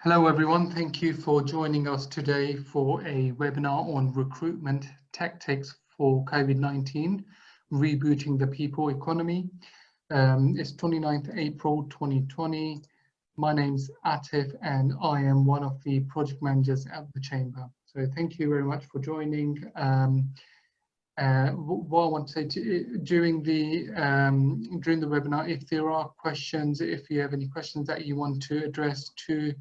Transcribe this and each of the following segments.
Hello everyone, thank you for joining us today for a webinar on recruitment tactics for COVID-19, rebooting the people economy. It's 29th April 2020. My name's Atif and I am one of the project managers at the Chamber. So thank you very much for joining. What I want to say during the webinar, if there are questions, if you have any questions that you want to address to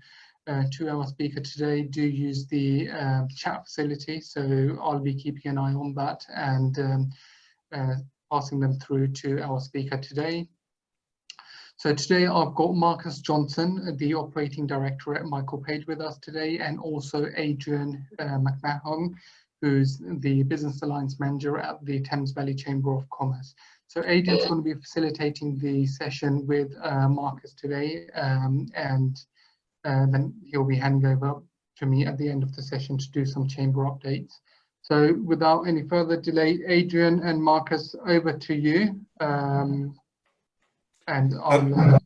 our speaker today, do use the chat facility. So I'll be keeping an eye on that and passing them through to our speaker today. So today I've got Marcus Johnson, the Operating Director at Michael Page with us today, and also Adrian McMahon, who's the Business Alliance Manager at the Thames Valley Chamber of Commerce. So Adrian's going to be facilitating the session with Marcus today, and then he'll be handing over to me at the end of the session to do some chamber updates. So without any further delay, Adrian and Marcus, over to you. And I'll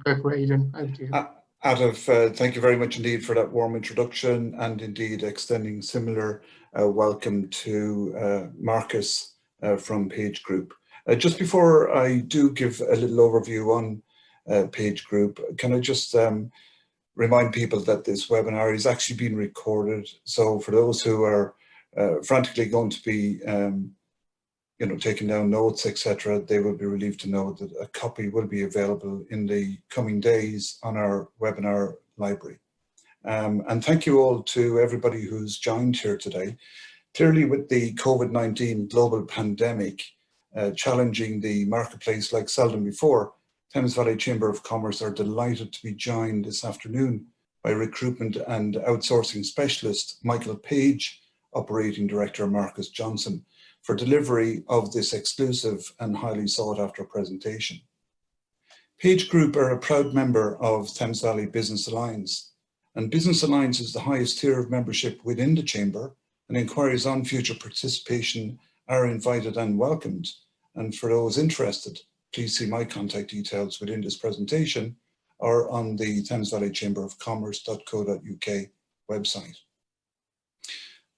go for Adrian, over to you. Atif, thank you very much indeed for that warm introduction, and indeed extending similar welcome to Marcus from Page Group. Just before I do give a little overview on Page Group, can I just remind people that this webinar is actually being recorded. So for those who are frantically going to be taking down notes, etc., they will be relieved to know that a copy will be available in the coming days on our webinar library. And thank you all to everybody who's joined here today. Clearly, with the COVID-19 global pandemic challenging the marketplace like seldom before, Thames Valley Chamber of Commerce are delighted to be joined this afternoon by recruitment and outsourcing specialist Michael Page, Operating Director Marcus Johnson, for delivery of this exclusive and highly sought after presentation. Page Group are a proud member of Thames Valley Business Alliance, and Business Alliance is the highest tier of membership within the Chamber, and inquiries on future participation are invited and welcomed. And for those interested, please see my contact details within this presentation or on the Thames Valley Chamber of Commerce.co.uk website.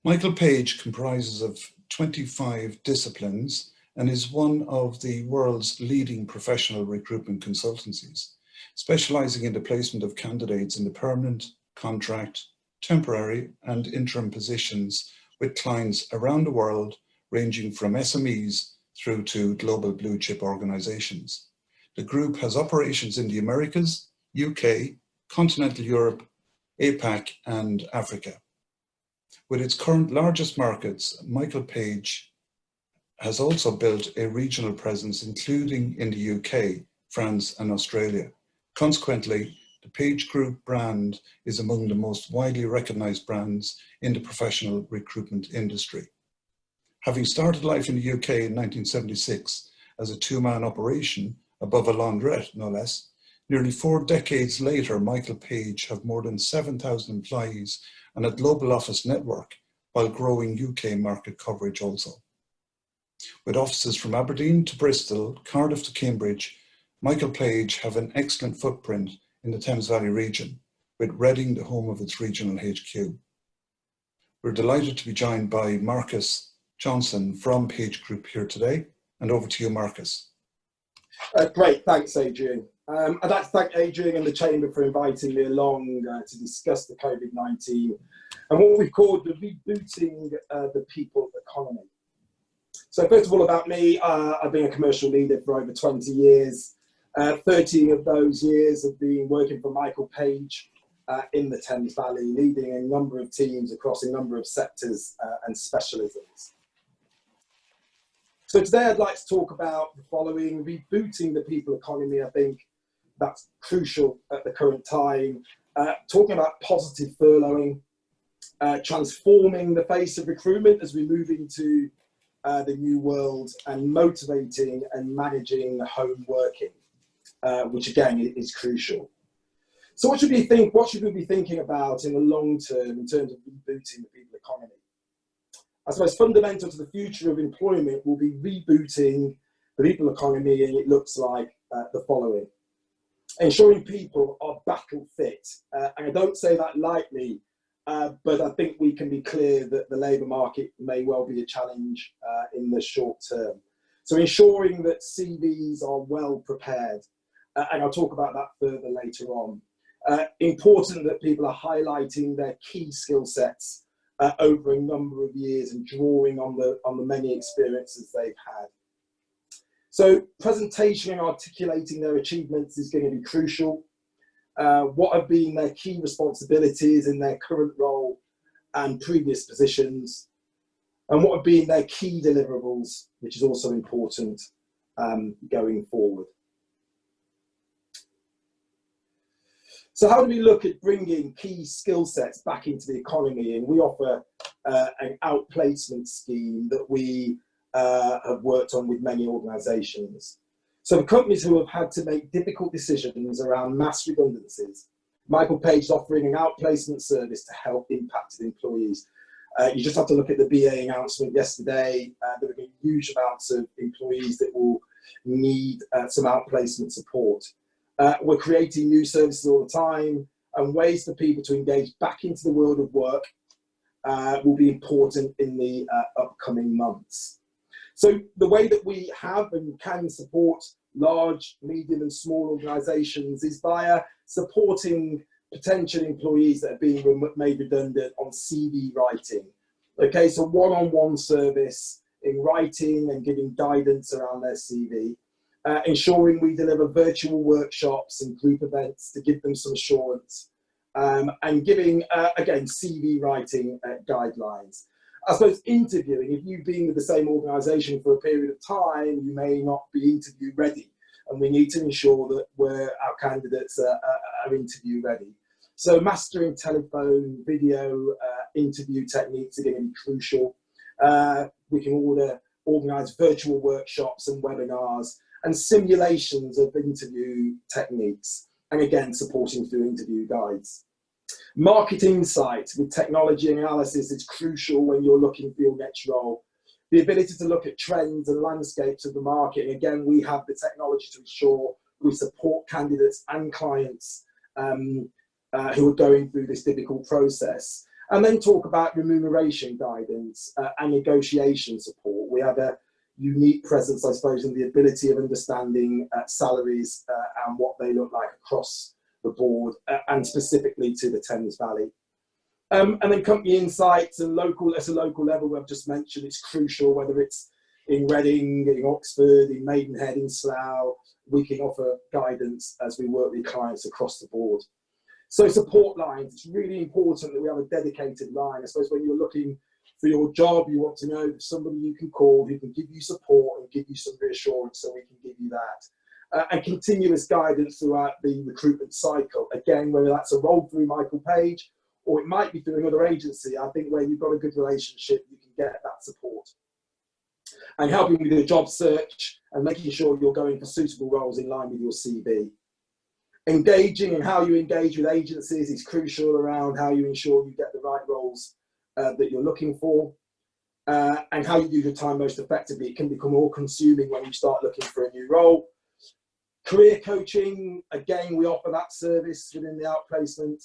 Michael Page comprises of 25 disciplines and is one of the world's leading professional recruitment consultancies, specializing in the placement of candidates in the permanent, contract, temporary and interim positions with clients around the world, ranging from SMEs through to global blue chip organizations. The group has operations in the Americas, UK, continental Europe, APAC and Africa. With its current largest markets, Michael Page has also built a regional presence, including in the UK, France and Australia. Consequently, the Page Group brand is among the most widely recognized brands in the professional recruitment industry. Having started life in the UK in 1976 as a two-man operation above a laundrette, no less, nearly 4 decades later, Michael Page have more than 7,000 employees and a global office network, while growing UK market coverage also. With offices from Aberdeen to Bristol, Cardiff to Cambridge, Michael Page have an excellent footprint in the Thames Valley region, with Reading the home of its regional HQ. We're delighted to be joined by Marcus Johnson from Page Group here today, and over to you, Marcus. Great, thanks Adrian. I'd like to thank Adrian and the Chamber for inviting me along to discuss the COVID-19 and what we've called the rebooting the people economy. So first of all, about me, I've been a commercial leader for over 20 years. 13 of those years have been working for Michael Page in the Thames Valley, leading a number of teams across a number of sectors and specialisms. So today I'd like to talk about the following: rebooting the people economy. I think that's crucial at the current time. Talking about positive furloughing, transforming the face of recruitment as we move into the new world, and motivating and managing home working, which again is crucial. So what should we be thinking about in the long term in terms of rebooting the people economy? I suppose fundamental to the future of employment will be rebooting the people economy, and it looks like the following: ensuring people are battle fit and I don't say that lightly, but I think we can be clear that the labour market may well be a challenge in the short term. So ensuring that CVs are well prepared, and I'll talk about that further later on. Important that people are highlighting their key skill sets over a number of years and drawing on the many experiences they've had. So presentation and articulating their achievements is going to be crucial. What have been their key responsibilities in their current role and previous positions, and what have been their key deliverables, which is also important going forward. So how do we look at bringing key skill sets back into the economy? And we offer an outplacement scheme that we have worked on with many organisations. So for companies who have had to make difficult decisions around mass redundancies, Michael Page is offering an outplacement service to help impacted employees. You just have to look at the BA announcement yesterday. There will be huge amounts of employees that will need some outplacement support. We're creating new services all the time, and ways for people to engage back into the world of work will be important in the upcoming months. So the way that we have and can support large, medium and small organisations is via supporting potential employees that are being made redundant on CV writing. Okay, so one-on-one service in writing and giving guidance around their CV. Ensuring we deliver virtual workshops and group events to give them some assurance, and giving, again, CV writing guidelines. I suppose interviewing, if you've been with the same organisation for a period of time, you may not be interview ready, and we need to ensure that our candidates are interview ready. So mastering telephone, video interview techniques are going to be crucial. We can organise virtual workshops and webinars, and simulations of interview techniques, and again, supporting through interview guides. Market insight with technology analysis is crucial when you're looking for your next role. The ability to look at trends and landscapes of the market, and again, we have the technology to ensure we support candidates and clients who are going through this difficult process. And then talk about remuneration guidance and negotiation support. We have a unique presence, I suppose, in the ability of understanding salaries and what they look like across the board, and specifically to the Thames Valley. And then company insights and at a local level, I've just mentioned, it's crucial, whether it's in Reading, in Oxford, in Maidenhead, in Slough, we can offer guidance as we work with clients across the board. So support lines, it's really important that we have a dedicated line. I suppose when you're looking for your job, you want to know that somebody you can call who can give you support and give you some reassurance, so we can give you that. And continuous guidance throughout the recruitment cycle. Again, whether that's a role through Michael Page, or it might be through another agency, I think where you've got a good relationship, you can get that support. And helping with your job search and making sure you're going for suitable roles in line with your CV. Engaging and how you engage with agencies is crucial around how you ensure you get the right roles that you're looking for, and how you use your time most effectively. It can become all consuming when you start looking for a new role. Career coaching, again, we offer that service within the outplacement.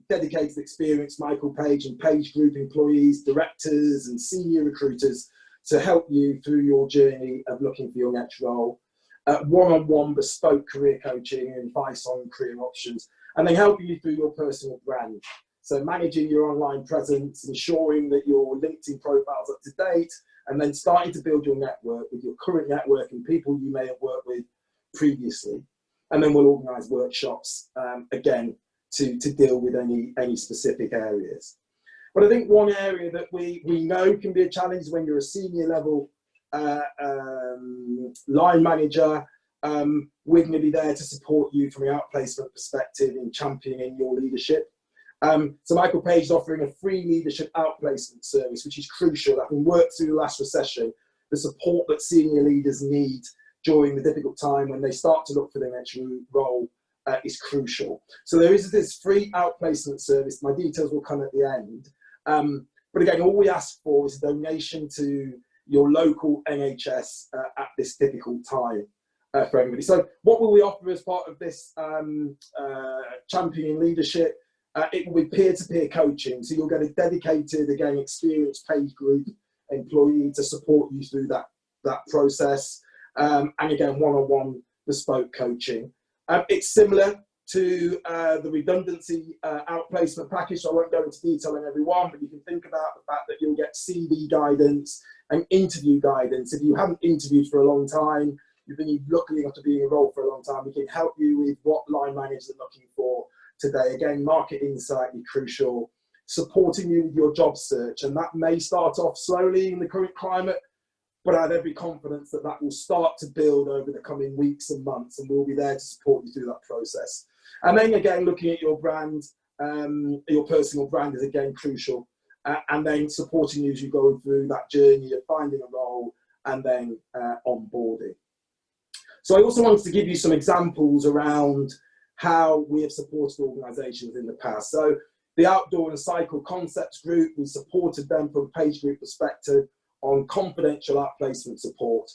Dedicated experienced Michael Page and Page Group employees, directors and senior recruiters to help you through your journey of looking for your next role. One-on-one bespoke career coaching and advice on career options, and then helping you through your personal brand. So managing your online presence, ensuring that your LinkedIn profile is up to date, and then starting to build your network with your current network and people you may have worked with previously. And then we'll organise workshops, again, to deal with any specific areas. But I think one area that we know can be a challenge when you're a senior level line manager, we're going to be there to support you from an outplacement perspective in championing your leadership. So Michael Page is offering a free leadership outplacement service, which is crucial. Having worked through the last recession, the support that senior leaders need during the difficult time when they start to look for their next role is crucial. So there is this free outplacement service. My details will come at the end. But again, all we ask for is a donation to your local NHS at this difficult time. for everybody. So what will we offer as part of this championing leadership? It will be peer-to-peer coaching. So you'll get a dedicated, again, experienced page group employee to support you through that process. And again, one-on-one bespoke coaching. It's similar to the redundancy outplacement package. So I won't go into detail on every one, but you can think about the fact that you'll get CV guidance and interview guidance. If you haven't interviewed for a long time, you've been looking after being a role for a long time, we can help you with what line managers are looking for today. Again, market insight is crucial, supporting you with your job search. And that may start off slowly in the current climate, but I have every confidence that that will start to build over the coming weeks and months, and we'll be there to support you through that process. And then again, looking at your brand, your personal brand is again crucial. And then supporting you as you go through that journey of finding a role and then onboarding. So I also wanted to give you some examples around how we have supported organisations in the past. So the Outdoor and Cycle Concepts Group, we supported them from a page group perspective on confidential outplacement support.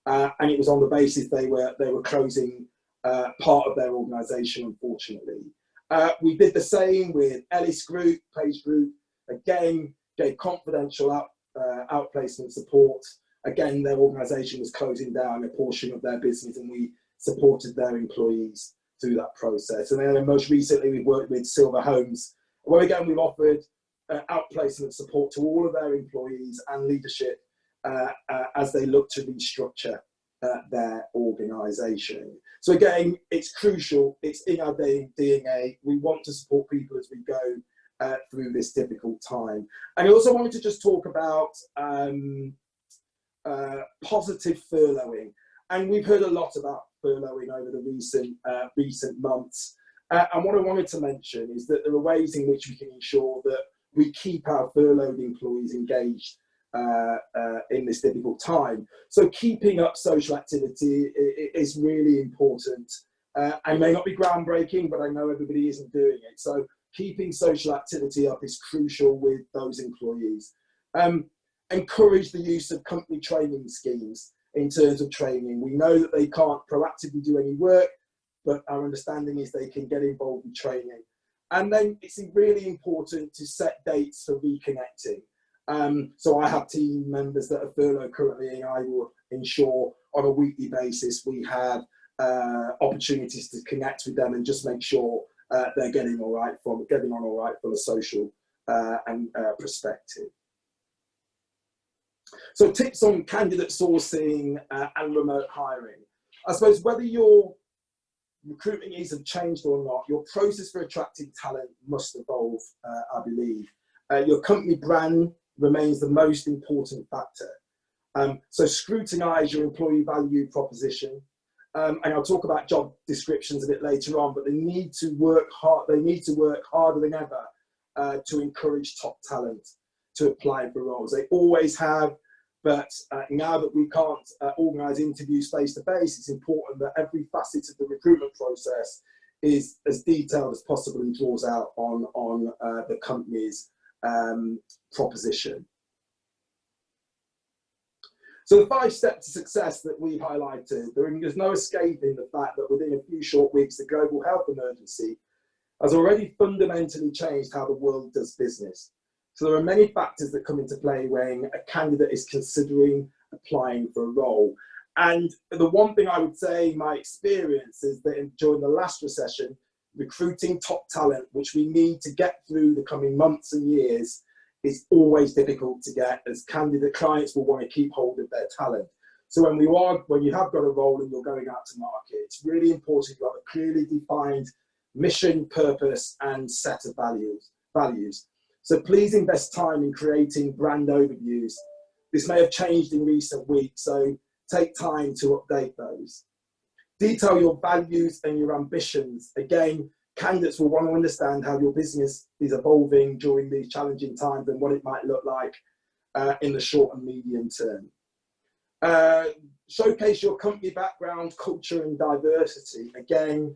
And it was on the basis they were closing part of their organisation, unfortunately. We did the same with Ellis Group, page group, again, gave confidential outplacement support. Again, their organisation was closing down a portion of their business, and we supported their employees through that process. And then most recently, we've worked with Silver Homes, where again, we've offered outplacement support to all of their employees and leadership as they look to restructure their organisation. So again, it's crucial, it's in our DNA. We want to support people as we go through this difficult time. And I also wanted to just talk about positive furloughing. And we've heard a lot about furloughing over the recent months. And what I wanted to mention is that there are ways in which we can ensure that we keep our furloughed employees engaged in this difficult time. So keeping up social activity is really important. I may not be groundbreaking, but I know everybody isn't doing it. So keeping social activity up is crucial with those employees. Encourage the use of company training schemes in terms of training. We know that they can't proactively do any work, but our understanding is they can get involved in training. And then it's really important to set dates for reconnecting. So I have team members that are furloughed currently, and I will ensure on a weekly basis we have opportunities to connect with them and just make sure they're getting on all right from a social and perspective. So tips on candidate sourcing and remote hiring. I suppose whether your recruitment needs have changed or not, your process for attracting talent must evolve, I believe. Your company brand remains the most important factor. So scrutinise your employee value proposition. And I'll talk about job descriptions a bit later on, but they need to work hard. They need to work harder than ever to encourage top talent to apply for roles. They always have, but now that we can't organise interviews face to face, it's important that every facet of the recruitment process is as detailed as possible and draws out on the company's proposition. So the 5 steps to success that we've highlighted, there's no escaping the fact that within a few short weeks, the global health emergency has already fundamentally changed how the world does business. So there are many factors that come into play when a candidate is considering applying for a role. And the one thing I would say, my experience is that during the last recession, recruiting top talent, which we need to get through the coming months and years, is always difficult to get, as candidate clients will want to keep hold of their talent. So when you have got a role and you're going out to market, it's really important you have a clearly defined mission, purpose, and set of values. So please invest time in creating brand overviews. This may have changed in recent weeks, so take time to update those. Detail your values and your ambitions. Again, candidates will want to understand how your business is evolving during these challenging times and what it might look like in the short and medium term. Showcase your company background, culture, and diversity. Again,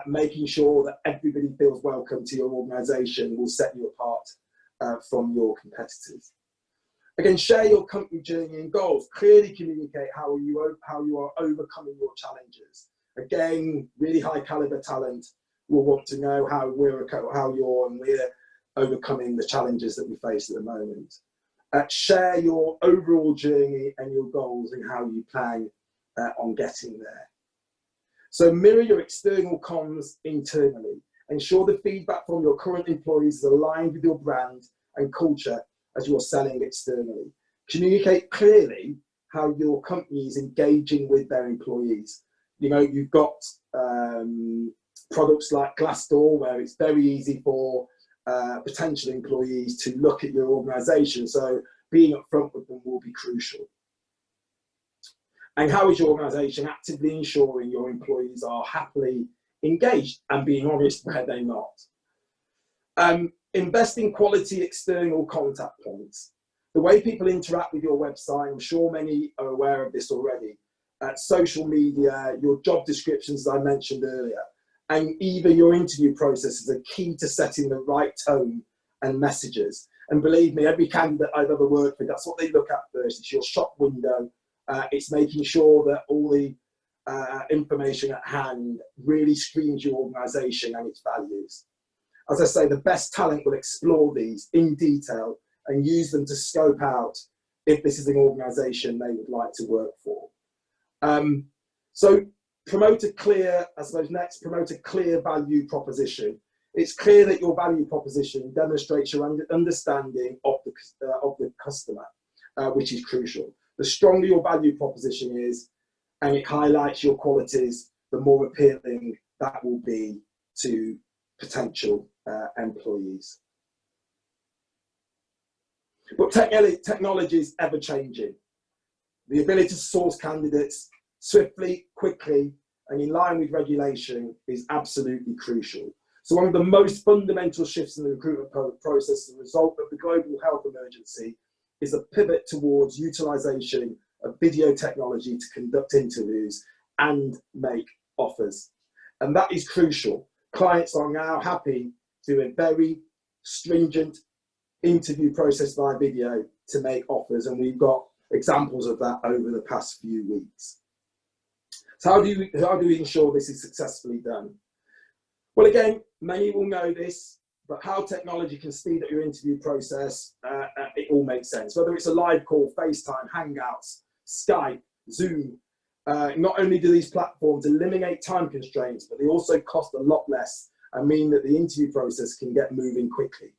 making sure that everybody feels welcome to your organisation will set you apart from your competitors. Again, share your company journey and goals. Clearly communicate how you are overcoming your challenges. Again, really high caliber talent will want to know how we're overcoming the challenges that we face at the moment. Share your overall journey and your goals and how you plan on getting there. So mirror your external comms internally. Ensure the feedback from your current employees is aligned with your brand and culture as you're selling externally. Communicate clearly how your company is engaging with their employees. You know, you've got products like Glassdoor where it's very easy for potential employees to look at your organisation. So being upfront with them will be crucial. And how is your organisation actively ensuring your employees are happily engaged and being honest where they're not? Invest in quality external contact points. The way people interact with your website, I'm sure many are aware of this already. Social media, your job descriptions, as I mentioned earlier, and even your interview processes are key to setting the right tone and messages. And believe me, every candidate I've ever worked with, that's what they look at first. It's your shop window. It's making sure that all the information at hand really screams your organisation and its values. As I say, the best talent will explore these in detail and use them to scope out if this is an organisation they would like to work for. So promote a clear, I suppose next, promote a clear value proposition. It's clear that your value proposition demonstrates your understanding of the customer, which is crucial. The stronger your value proposition is, and it highlights your qualities, the more appealing that will be to potential employees. But technology is ever changing. The ability to source candidates swiftly, quickly, and in line with regulation is absolutely crucial. So one of the most fundamental shifts in the recruitment process as a result of the global health emergency is a pivot towards utilisation of video technology to conduct interviews and make offers. And that is crucial. Clients are now happy to do a very stringent interview process via video to make offers, and we've got examples of that over the past few weeks. So how do we ensure this is successfully done? Well, again, many will know this, but how technology can speed up your interview process, it all makes sense. Whether it's a live call, FaceTime, Hangouts, Skype, Zoom, not only do these platforms eliminate time constraints, but they also cost a lot less and mean that the interview process can get moving quickly.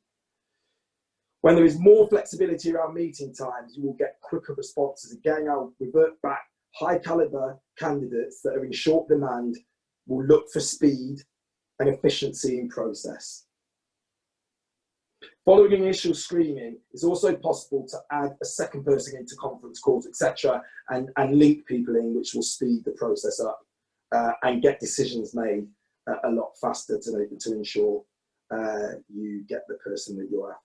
When there is more flexibility around meeting times, you will get quicker responses. Again, I'll revert back. High caliber candidates that are in short demand will look for speed and efficiency in process. Following initial screening, it's also possible to add a second person into conference calls, etc., and link people in, which will speed the process up and get decisions made a lot faster to ensure you get the person that you're after.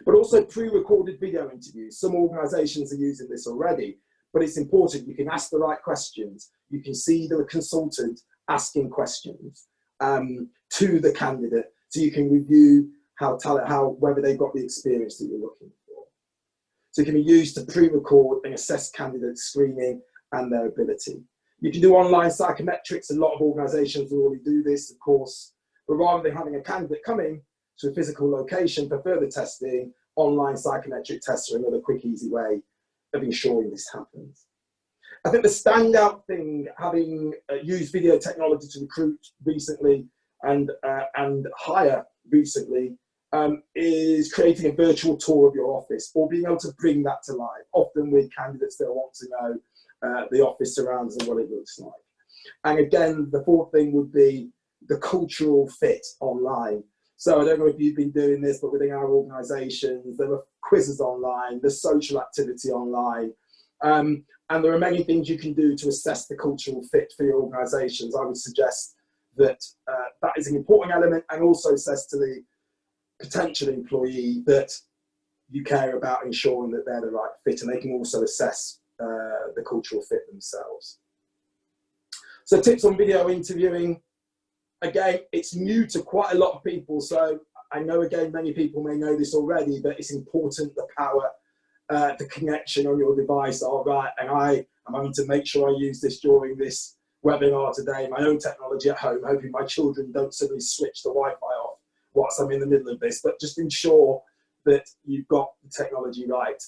But also pre-recorded video interviews. Some organisations are using this already, but it's important. You can ask the right questions. You can see the consultant asking questions to the candidate, so you can review whether they've got the experience that you're looking for. So it can be used to pre-record and assess candidate screening and their ability. You can do online psychometrics. A lot of organisations already do this, of course, but rather than having a candidate come in to a physical location for further testing, online psychometric tests are another quick, easy way of ensuring this happens. I think the standout thing, having used video technology to recruit recently and hire recently, is creating a virtual tour of your office, or being able to bring that to life, often with candidates that want to know the office surrounds and what it looks like. And again, the fourth thing would be the cultural fit online. So I don't know if you've been doing this, but within our organisations, there are quizzes online, there's social activity online, and there are many things you can do to assess the cultural fit for your organisations. I would suggest that that is an important element, and also says to the potential employee that you care about ensuring that they're the right fit, and they can also assess the cultural fit themselves. So tips on video interviewing. Again, it's new to quite a lot of people, so I know, again, many people may know this already, but it's important, the power the connection on your device. All right, and I'm having to make sure I use this during this webinar today, my own technology at home, hoping my children don't suddenly switch the Wi-Fi off whilst I'm in the middle of this, but just ensure that you've got the technology right.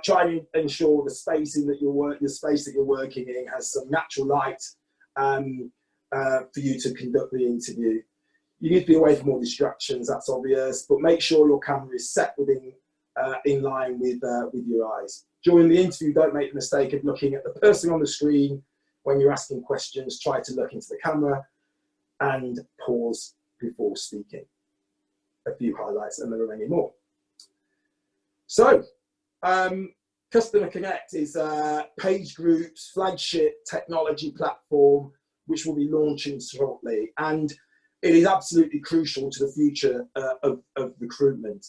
Try and ensure the spacing that the space that you're working in has some natural light for you to conduct the interview. You need to be away from all distractions, that's obvious, but make sure your camera is set within in line with your eyes. During the interview, don't make the mistake of looking at the person on the screen when you're asking questions. Try to look into the camera and pause before speaking. A few highlights, and there are many more. So, Customer Connect is PageGroup's flagship technology platform, which will be launching shortly, and it is absolutely crucial to the future of recruitment.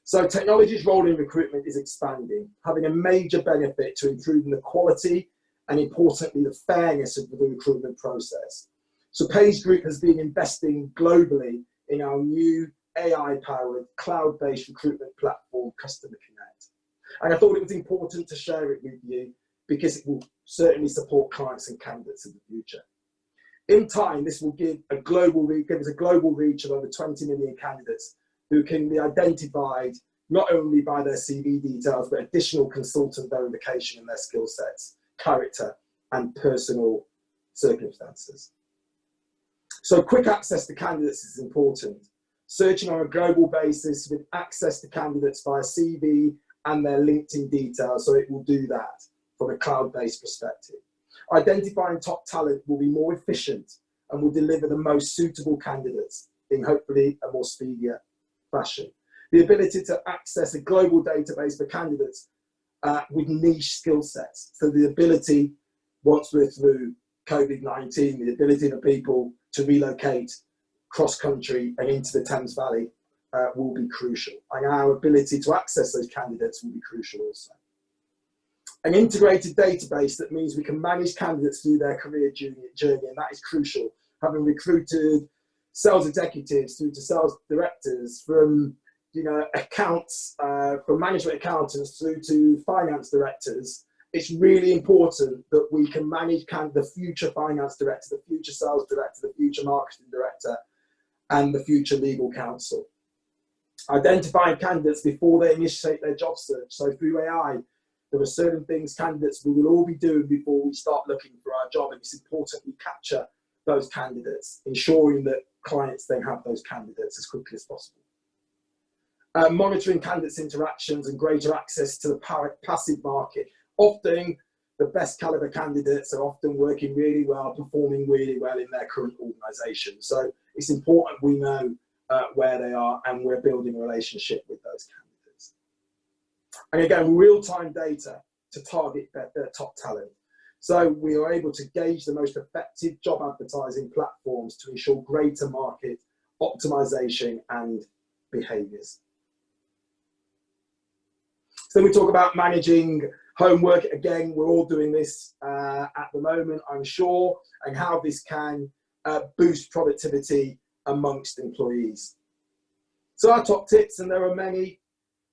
So technology's role in recruitment is expanding, having a major benefit to improving the quality and, importantly, the fairness of the recruitment process. So PageGroup has been investing globally in our new AI-powered, cloud-based recruitment platform, Customer Connect. And I thought it was important to share it with you because it will certainly support clients and candidates in the future. In time, this will give us a global reach of over 20 million candidates who can be identified not only by their CV details, but additional consultant verification in their skill sets, character, and personal circumstances. So quick access to candidates is important. Searching on a global basis with access to candidates via CV and their LinkedIn details, so it will do that from a cloud-based perspective. Identifying top talent will be more efficient and will deliver the most suitable candidates in hopefully a more speedier fashion. The ability to access a global database for candidates with niche skill sets. So the ability, once we're through COVID-19, the ability for people to relocate cross-country and into the Thames Valley will be crucial. And our ability to access those candidates will be crucial also. An integrated database that means we can manage candidates through their career journey, and that is crucial. Having recruited sales executives through to sales directors, from accounts, from management accountants through to finance directors, it's really important that we can manage the future finance director, the future sales director, the future marketing director, and the future legal counsel. Identifying candidates before they initiate their job search. So through AI, there are certain things candidates we will all be doing before we start looking for our job, and it's important we capture those candidates, ensuring that clients then have those candidates as quickly as possible. Monitoring candidates' interactions and greater access to the passive market. Often, the best caliber candidates are often working really well, performing really well in their current organisation. So it's important we know where they are, and we're building a relationship with those candidates. And again, real-time data to target their top talent. So we are able to gauge the most effective job advertising platforms to ensure greater market optimization and behaviors. So we talk about managing homework. Again, we're all doing this at the moment, I'm sure, and how this can boost productivity amongst employees. So our top tips, and there are many,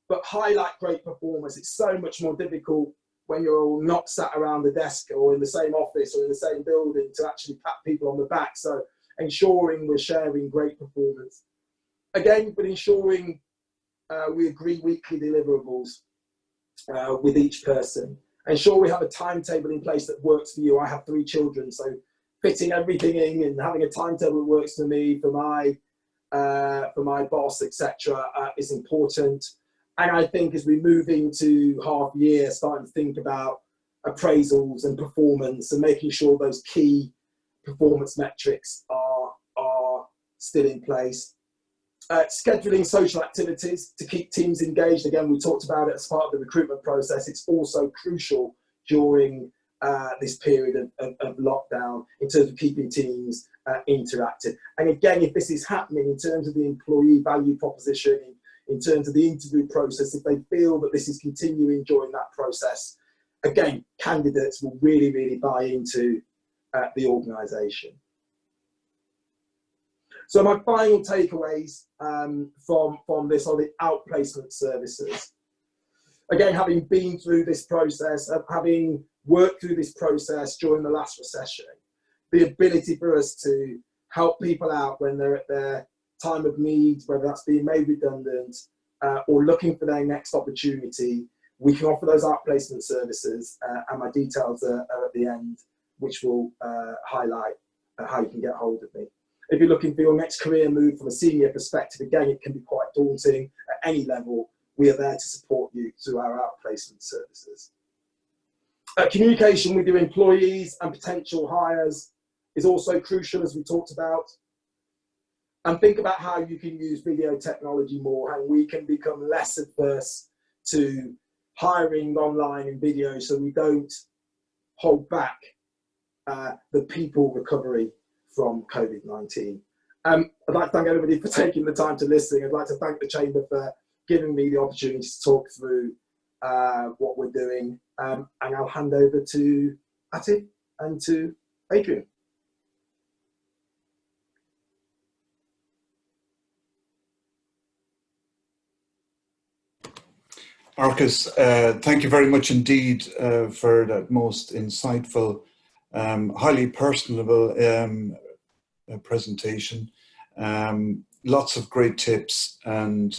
but highlight great performers. It's so much more difficult when you're all not sat around the desk or in the same office or in the same building to actually pat people on the back. So ensuring we're sharing great performance. Again, but ensuring we agree weekly deliverables with each person. Ensure we have a timetable in place that works for you. I have 3 children, so fitting everything in and having a timetable that works for me, for my boss, etc., is important. And I think as we move into half year, starting to think about appraisals and performance and making sure those key performance metrics are still in place. Scheduling social activities to keep teams engaged. Again, we talked about it as part of the recruitment process. It's also crucial during this period of lockdown in terms of keeping teams interactive. And again, if this is happening in terms of the employee value proposition, in terms of the interview process, if they feel that this is continuing during that process, again, candidates will really, really buy into the organisation. So my final takeaways from this are the outplacement services. Again, having been through this process, of having worked through this process during the last recession, the ability for us to help people out when they're at their time of need, whether that's being made redundant or looking for their next opportunity, we can offer those outplacement services, and my details are at the end, which will highlight how you can get hold of me. If you're looking for your next career move from a senior perspective, again, it can be quite daunting at any level. We are there to support you through our outplacement services. Communication with your employees and potential hires is also crucial, as we talked about. And think about how you can use video technology more, how we can become less adverse to hiring online and video, so we don't hold back the people recovery from COVID-19. I'd like to thank everybody for taking the time to listen. I'd like to thank the Chamber for giving me the opportunity to talk through what we're doing. And I'll hand over to Ati and to Adrian. Marcus, thank you very much indeed for that most insightful, highly personable presentation. Lots of great tips and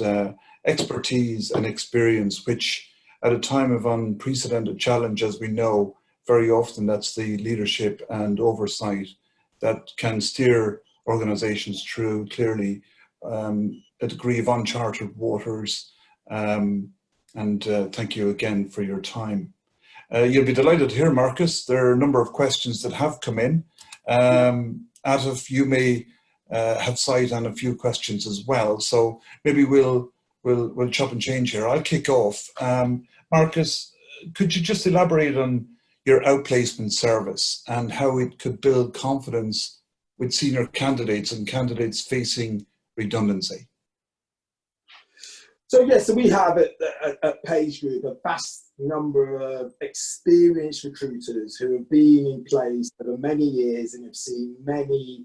expertise and experience, which at a time of unprecedented challenge, as we know, very often that's the leadership and oversight that can steer organizations through clearly a degree of uncharted waters. And thank you again for your time. You'll be delighted to hear, Marcus, there are a number of questions that have come in. Atif, you may have sight on a few questions as well, so maybe we'll chop and change here. I'll kick off. Marcus, could you just elaborate on your outplacement service and how it could build confidence with senior candidates and candidates facing redundancy? So yes, so we have at Page Group a vast number of experienced recruiters who have been in place for many years and have seen many,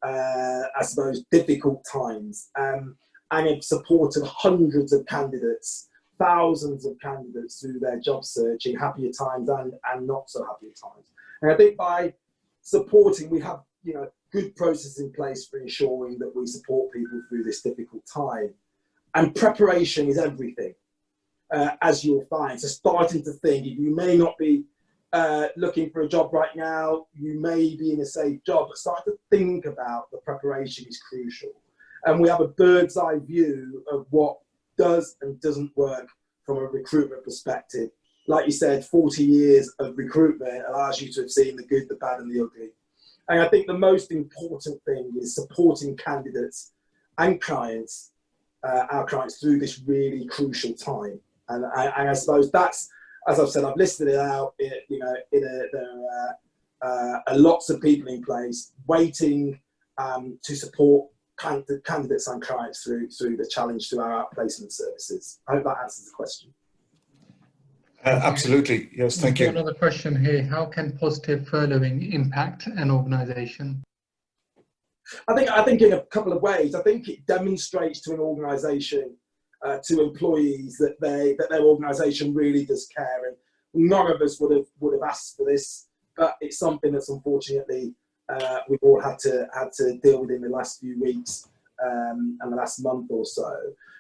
I suppose, difficult times, and have supported hundreds of candidates, thousands of candidates through their job search in happier times and not so happier times. And I think by supporting, we have good processes in place for ensuring that we support people through this difficult time. And preparation is everything, as you'll find. So starting to think, you may not be looking for a job right now, you may be in a safe job, but start to think about the preparation is crucial. And we have a bird's eye view of what does and doesn't work from a recruitment perspective. Like you said, 40 years of recruitment allows you to have seen the good, the bad and the ugly. And I think the most important thing is supporting candidates and clients, our clients, through this really crucial time. And I suppose that's, as I've said, I've listed it out. There are lots of people in place waiting to support candidates and clients through the challenge through our outplacement services. I hope that answers the question. Absolutely, yes, thank you. Another question here: how can positive furloughing impact an organisation? I think in a couple of ways. I think it demonstrates to an organisation, to employees, that their organisation really does care. And none of us would have asked for this, but it's something that's unfortunately we've all had to deal with in the last few weeks and the last month or so.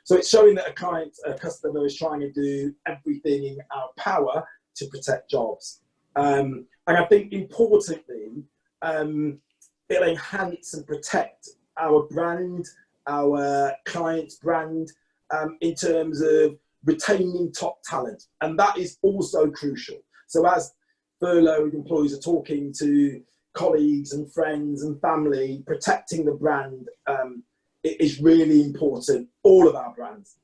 So it's showing that a customer is trying to do everything in our power to protect jobs. And I think importantly, it'll enhance and protect our brand, our client's brand, in terms of retaining top talent. And that is also crucial. So as furloughed employees are talking to colleagues and friends and family, protecting the brand it is really important, all of our brands.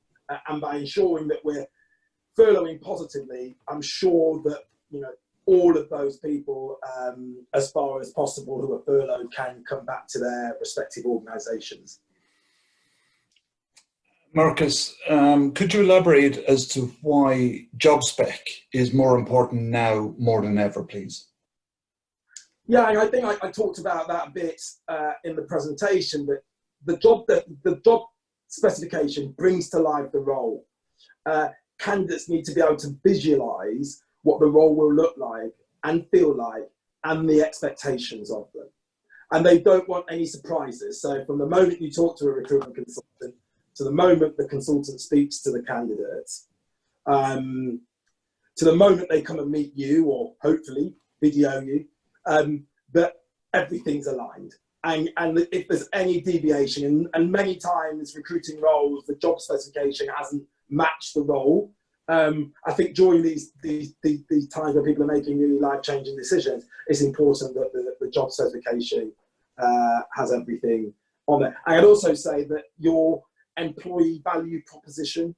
And by ensuring that we're furloughing positively, I'm sure that all of those people, as far as possible, who are furloughed can come back to their respective organisations. Marcus, could you elaborate as to why job spec is more important now more than ever, please? Yeah, and I think I talked about that a bit in the presentation, but the job specification brings to life the role. candidates need to be able to visualise what the role will look like and feel like, and the expectations of them. And they don't want any surprises. So from the moment you talk to a recruitment consultant to the moment the consultant speaks to the candidates, to the moment they come and meet you, or hopefully video you, that everything's aligned. And if there's any deviation, and many times recruiting roles, the job specification hasn't matched the role. I think during these times where people are making really life-changing decisions, it's important that the job specification has everything on there. And I'd also say that your employee value proposition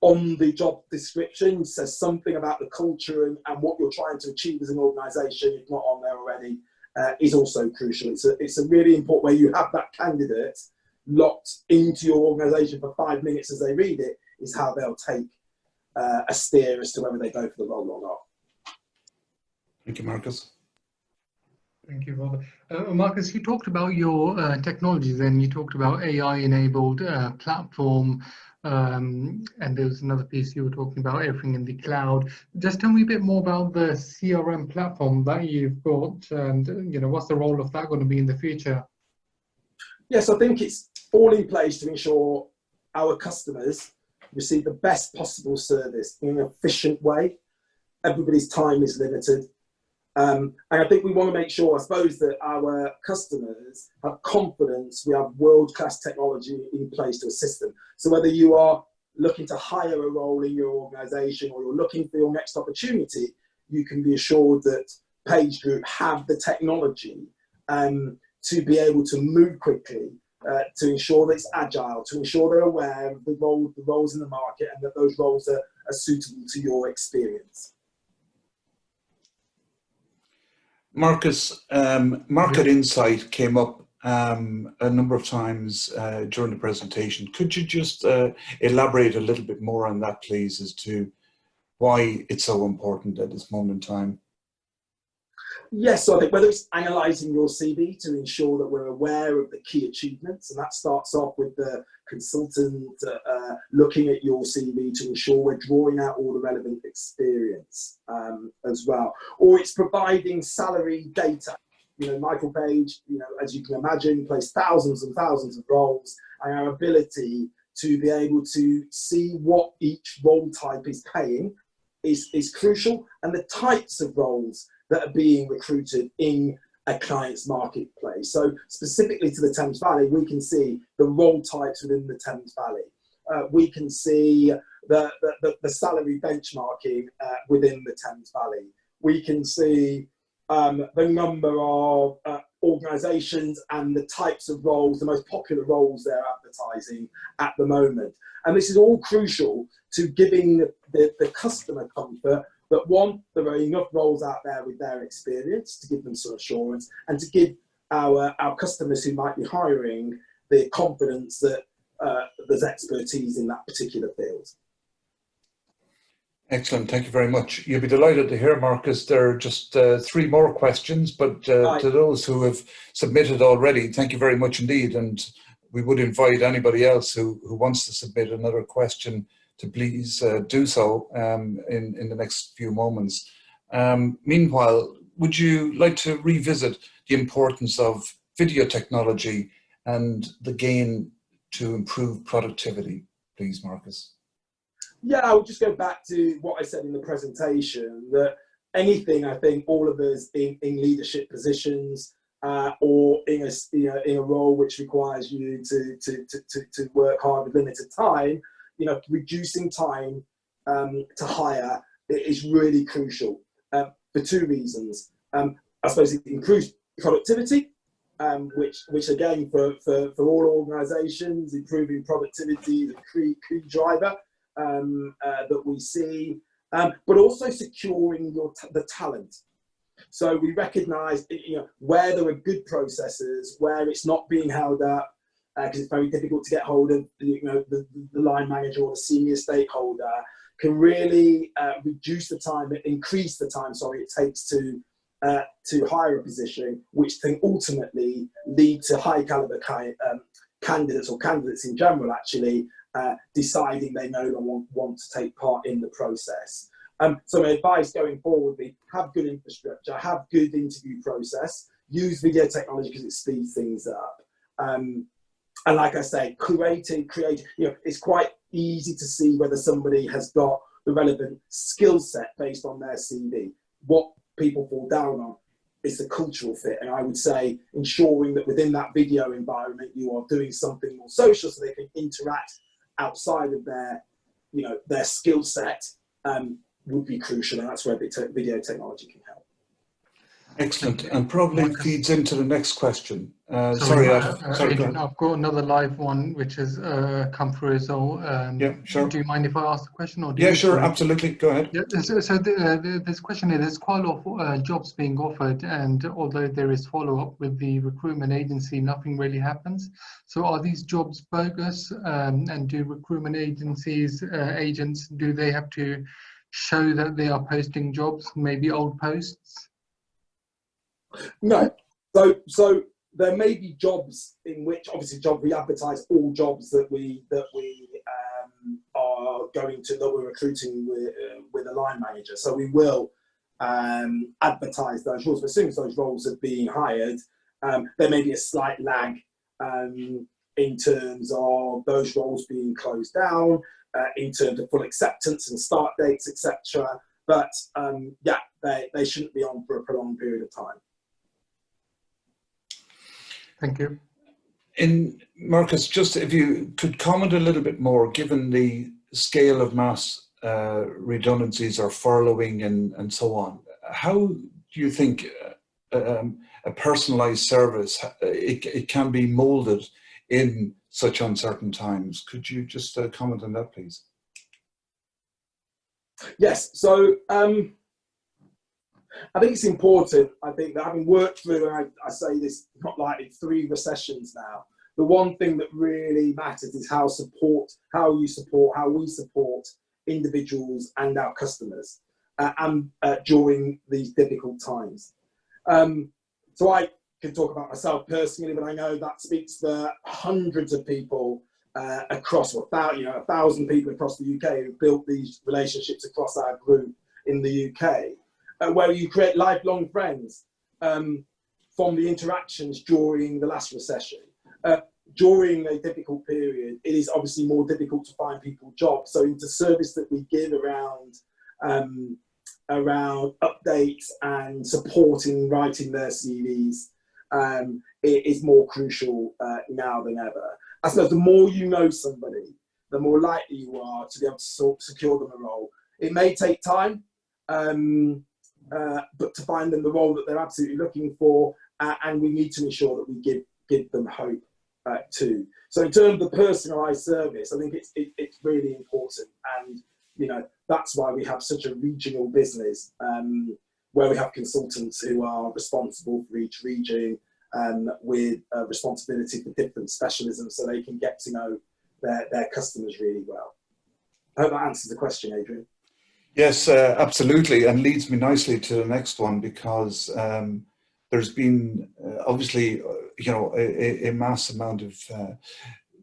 on the job description says something about the culture and what you're trying to achieve as an organisation, if not on there already, is also crucial. It's a really important way you have that candidate locked into your organisation for 5 minutes as they read it, is how they'll take a steer as to whether they go for the role or not. Thank you, Marcus. Thank you, Robert. Marcus, you talked about your technologies, and you talked about AI-enabled platform, and there was another piece you were talking about, everything in the cloud. Just tell me a bit more about the CRM platform that you've got, and what's the role of that going to be in the future? Yes, I think it's all in place to ensure our customers receive the best possible service in an efficient way. Everybody's time is limited. And I think we want to make sure, I suppose, that our customers have confidence we have world-class technology in place to assist them. So whether you are looking to hire a role in your organisation or you're looking for your next opportunity, you can be assured that Page Group have the technology to be able to move quickly, to ensure that it's agile, to ensure they're aware of the roles in the market, and that those roles are suitable to your experience. Marcus, market insight came up a number of times during the presentation. Could you just elaborate a little bit more on that, please, as to why it's so important at this moment in time? Yes, so I think whether it's analysing your CV to ensure that we're aware of the key achievements, and that starts off with the consultant looking at your CV to ensure we're drawing out all the relevant experience as well. Or it's providing salary data. Michael Page, as you can imagine, plays thousands and thousands of roles, and our ability to be able to see what each role type is paying is crucial, and the types of roles that are being recruited in a client's marketplace. So specifically to the Thames Valley, we can see the role types within the Thames Valley. We can see the salary benchmarking within the Thames Valley. We can see the number of organisations and the types of roles, the most popular roles they're advertising at the moment. And this is all crucial to giving the customer comfort that, one, there are enough roles out there with their experience to give them some assurance, and to give our customers who might be hiring the confidence that there's expertise in that particular field. Excellent, thank you very much. You'll be delighted to hear, Marcus, there are just 3 more questions, but to those who have submitted already, thank you very much indeed. And we would invite anybody else who wants to submit another question to please do so in the next few moments. Meanwhile, would you like to revisit the importance of video technology and the gain to improve productivity, please, Marcus? Yeah, I would just go back to what I said in the presentation, that anything, I think all of us in leadership positions or in a role which requires you to work hard with limited time, reducing time to hire is really crucial for 2 reasons. I suppose it improves productivity, which again for all organisations, improving productivity is a key driver that we see, but also securing the talent. So we recognise where there are good processes, where it's not being held up, because it's very difficult to get hold of the line manager or the senior stakeholder, can really reduce the time, increase the time, it takes to hire a position, which can ultimately lead to high caliber candidates or candidates in general actually deciding they no longer want to take part in the process. So my advice going forward would be have good infrastructure, have good interview process, use video technology because it speeds things up. And like I say, creating, you know, it's quite easy to see whether somebody has got the relevant skill set based on their CV. What people fall down on is the cultural fit. And I would say ensuring that within that video environment, you are doing something more social so they can interact outside of their, you know, their skill set would be crucial. And that's where video technology can help. Excellent, and probably feeds into the next question. Sorry, Adrian, I've got another live one which has come through. So, yeah, sure. Do you mind if I ask the question? Or yeah, sure, absolutely. Go ahead. Yeah, so this question is: there's quite a lot of jobs being offered, and although there is follow-up with the recruitment agency, nothing really happens. So, are these jobs bogus? And do recruitment agencies, agents, do they have to show that they are posting jobs, maybe old posts? No. So there may be jobs in which, obviously, we advertise all jobs that we are going to, that we're recruiting with a line manager. So we will advertise those roles. But as soon as those roles are being hired, there may be a slight lag in terms of those roles being closed down, in terms of full acceptance and start dates, etc. But yeah, they shouldn't be on for a prolonged period of time. Thank you. In Marcus, just if you could comment a little bit more, given the scale of mass redundancies or furloughing and so on, how do you think a personalised service, it can be moulded in such uncertain times? Could you just comment on that, please? Yes, so I think it's important, I think, that having worked through, and I say this not lightly, 3 recessions now, the one thing that really matters is how we support individuals and our customers during these difficult times. So I can talk about myself personally, but I know that speaks for hundreds of people across, 1,000 people across the UK who built these relationships across our group in the UK. Where you create lifelong friends from the interactions during the last recession. During a difficult period, it is obviously more difficult to find people jobs. So into service that we give around updates and supporting writing their CVs, it is more crucial now than ever. I suppose the more you know somebody, the more likely you are to be able to secure them a role. It may take time, but to find them the role that they're absolutely looking for, and we need to ensure that we give them hope too. So in terms of the personalised service, I think it's really important, and you know that's why we have such a regional business where we have consultants who are responsible for each region with responsibility for different specialisms, so they can get to know their customers really well. I hope that answers the question, Adrian. Yes, absolutely, and leads me nicely to the next one, because there's been obviously, you know, a mass amount of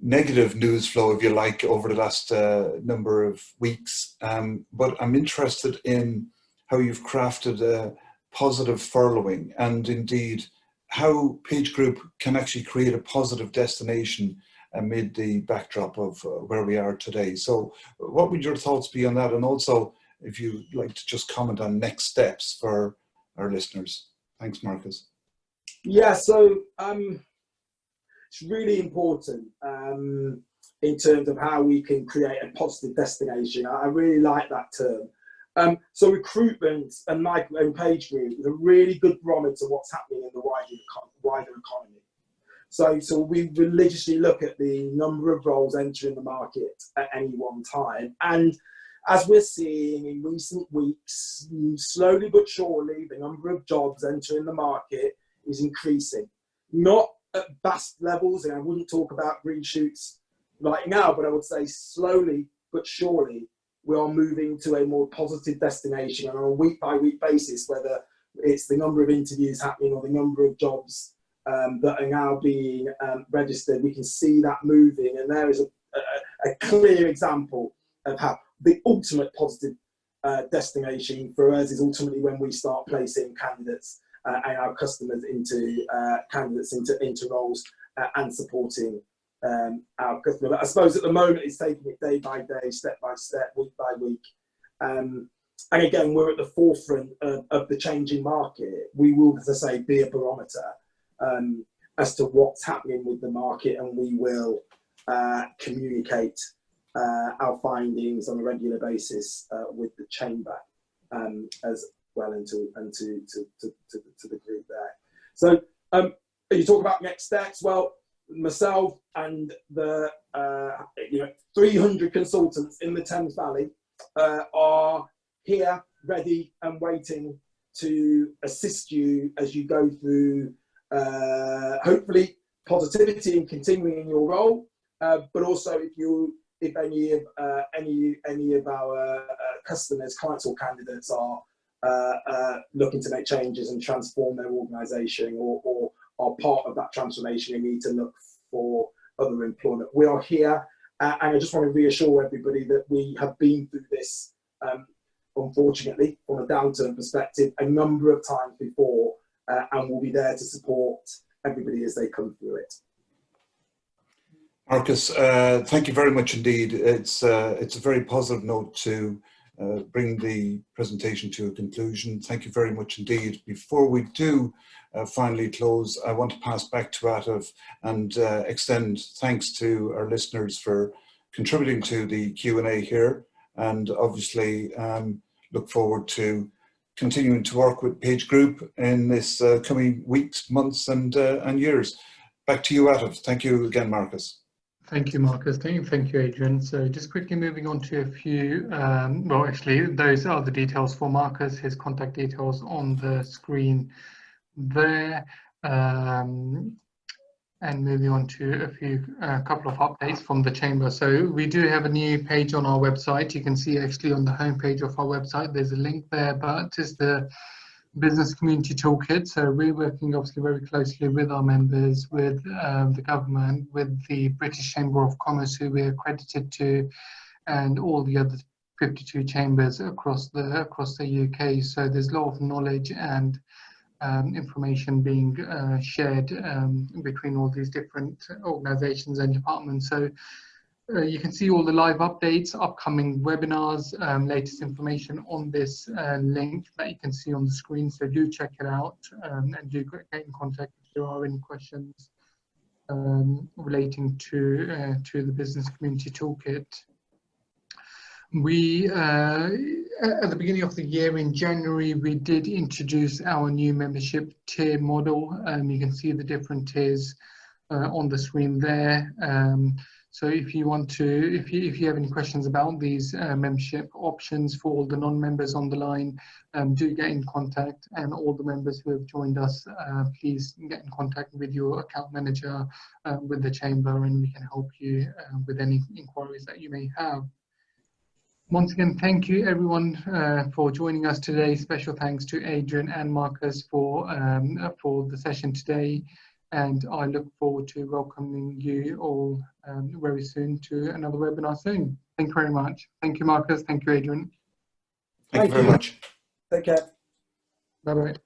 negative news flow, if you like, over the last number of weeks. But I'm interested in how you've crafted a positive furloughing, and indeed how Page Group can actually create a positive destination amid the backdrop of where we are today. So what would your thoughts be on that? And also, if you'd like to just comment on next steps for our listeners. Thanks, Marcus. Yeah, so it's really important in terms of how we can create a positive destination. I really like that term. So recruitment and Page Group is a really good barometer of what's happening in the wider economy. So we religiously look at the number of roles entering the market at any one time, and as we're seeing in recent weeks, slowly but surely, the number of jobs entering the market is increasing. Not at vast levels, and I wouldn't talk about green shoots right now, but I would say slowly but surely, we are moving to a more positive destination, and on a week-by-week basis, whether it's the number of interviews happening or the number of jobs that are now being registered. We can see that moving, and there is a clear example of how the ultimate positive destination for us is ultimately when we start placing candidates and our customers into into roles and supporting our customer. But I suppose at the moment it's taking it day by day, step by step, week by week. And again, we're at the forefront of the changing market. We will, as I say, be a barometer as to what's happening with the market, and we will communicate our findings on a regular basis with the chamber as well, and to the group there. So you talk about next steps. Well, myself and the 300 consultants in the Thames Valley are here, ready and waiting to assist you as you go through hopefully positivity and continuing in your role, but also if any of our customers, clients or candidates are looking to make changes and transform their organisation, or are part of that transformation and need to look for other employment. We are here, and I just want to reassure everybody that we have been through this, unfortunately, from a downturn perspective, a number of times before, and we'll be there to support everybody as they come through it. Marcus, thank you very much indeed. It's a very positive note to bring the presentation to a conclusion. Thank you very much indeed. Before we do finally close, I want to pass back to Atif and extend thanks to our listeners for contributing to the Q&A here, and obviously look forward to continuing to work with Page Group in this coming weeks, months and years. Back to you, Atif. Thank you again, Marcus. Thank you, Marcus. Thank you, Adrian. So just quickly moving on to a few, well, actually, those are the details for Marcus, his contact details on the screen there. And moving on to a couple of updates from the chamber. So we do have a new page on our website. You can see actually on the homepage of our website, there's a link there, but it's the Business Community Toolkit. So we're working obviously very closely with our members, with the government, with the British Chamber of Commerce, who we're accredited to, and all the other 52 chambers across the UK. So there's a lot of knowledge and information being shared between all these different organizations and departments. So you can see all the live updates, upcoming webinars, latest information on this link that you can see on the screen. So do check it out, and do get in contact if there are any questions relating to the Business Community Toolkit. We, at the beginning of the year in January, we did introduce our new membership tier model. You can see the different tiers on the screen there. So if you want to, if you have any questions about these membership options for all the non-members on the line, do get in contact, and all the members who have joined us, please get in contact with your account manager, with the chamber, and we can help you with any inquiries that you may have. Once again, thank you everyone for joining us today. Special thanks to Adrian and Marcus for the session today, and I look forward to welcoming you all very soon to another webinar soon. Thank you very much. Thank you, Marcus. Thank you, Adrian. Thank you very much. Take care. Bye-bye.